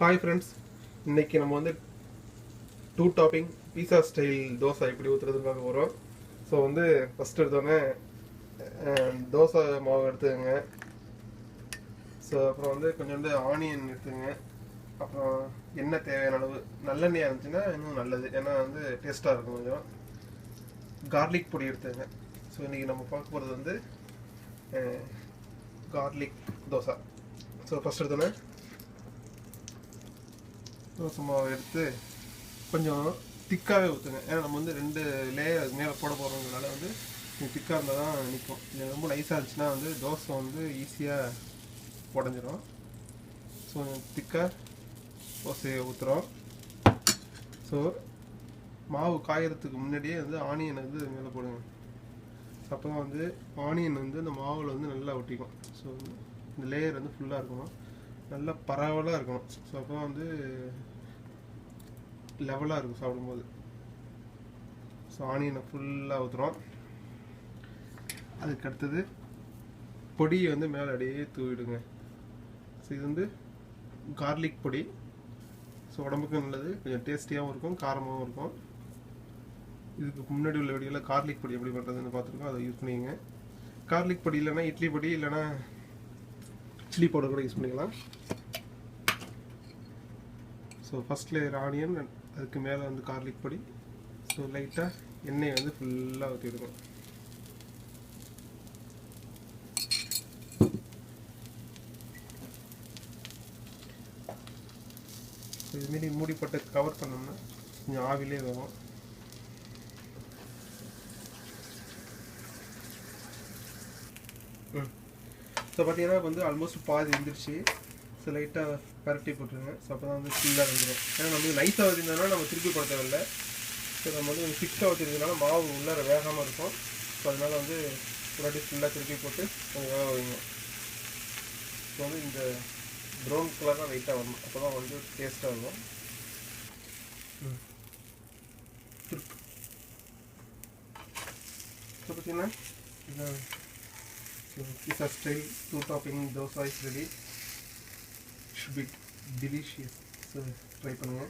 Hi friends, இன்றைக்கி நம்ம வந்து 2 டாப்பிங் பீஸா ஸ்டைல் தோசை எப்படி ஊற்றுறதுன்னு பார்க்க போகிறோம். ஸோ வந்து ஃபஸ்ட் எடுத்தோடனே தோசை மாவு எடுத்துக்கோங்க. ஸோ அப்புறம் வந்து கொஞ்சோண்டு ஆனியன் எடுத்துங்க. அப்புறம் எண்ணெய் தேவையான அளவு, நல்லெண்ணெயாக இருந்துச்சுன்னா இன்னும் நல்லது, ஏன்னா வந்து டேஸ்ட்டாக இருக்கும். கொஞ்சம் கார்லிக் பொடி எடுத்துங்க. ஸோ இன்றைக்கி நம்ம பார்க்க போகிறது வந்து கார்லிக் தோசை. ஸோ ஃபஸ்ட் எடுத்தோன்னே தோசை மாவு எடுத்து கொஞ்சம் திக்காகவே ஊற்றுங்க. ஏன்னா நம்ம வந்து 2 லேயர் அது மேலே போட போகிறோங்கிறதுனால வந்து கொஞ்சம் திக்காக இருந்தால் தான் நிற்கும். இது ரொம்ப நைஸாக இருந்துச்சுன்னா வந்து தோசை வந்து ஈஸியாக உடஞ்சிரும். ஸோ கொஞ்சம் திக்காக தோசையை ஊற்றுறோம். ஸோ மாவு காயறதுக்கு முன்னாடியே வந்து ஆனியன் வந்து மேலே போடுங்க. அப்போ தான் வந்து ஆனியன் வந்து இந்த மாவில் வந்து நல்லா ஒட்டிக்கும். ஸோ இந்த லேயர் வந்து ஃபுல்லாக இருக்கணும், நல்லா பரவலாக இருக்கணும். ஸோ அப்போ தான் வந்து லெவலாக இருக்கும் சாப்பிடும்போது. ஸோ ஆனியனை ஃபுல்லாக ஊற்றுறோம். அதுக்கு அடுத்தது பொடியை வந்து மேலே அப்படியே தூவிடுங்க. ஸோ இது வந்து கார்லிக் பொடி. ஸோ உடம்புக்கு நல்லது, கொஞ்சம் டேஸ்டியாகவும் இருக்கும், காரமாகவும் இருக்கும். இதுக்கு முன்னாடி உள்ள வீடியோவில் கார்லிக் பொடி எப்படி பண்ணுறதுன்னு பார்த்துருக்கோம், அதை யூஸ் பண்ணிக்கங்க. கார்லிக் பொடி இல்லைன்னா இட்லி பொடி, இல்லைன்னா சில்லி பவுடர் கூட யூஸ் பண்ணிக்கலாம். ஸோ ஃபஸ்ட் லேயர் ஆனியன், அதுக்கு மேலே வந்து கார்லிக் பொடி. ஸோ லைட்டாக எண்ணெயை வந்து ஃபுல்லாக ஊற்றிடுங்க. ஸோ இதுமாரி மூடி போட்டு கவர் பண்ணோம்னா கொஞ்சம் ஆவிலே வரும். ஸோ பார்த்தீங்கன்னா வந்து ஆல்மோஸ்ட் பாதி வந்துருச்சு. ஸோ லைட்டாக பரட்டி போட்டுருங்க. ஸோ அப்போ தான் வந்து ஃபுல்லாக வந்துடும். ஏன்னா நம்ம வந்து நைஸாக வச்சுருந்தோம்னா நம்ம திருப்பி போட தேவையில்லை. ஸோ நம்ம வந்து கொஞ்சம் திக்காக வச்சுருந்ததுனால மாவு உள்ளார வேகாமல் இருக்கும். ஸோ அதனால் வந்து ஒரு வாட்டி ஃபுல்லாக திருப்பி போட்டு கொஞ்சம் வேக வைங்க. ஸோ வந்து இந்த ப்ரௌன் கலராக லைட்டாக வரணும், அப்போ தான் வந்து டேஸ்ட்டாக இருக்கும். ஸோ பார்த்தீங்கன்னா இதுதான் pizza style 2 topping dosa is ready. Should be delicious. So try பண்ணுங்க.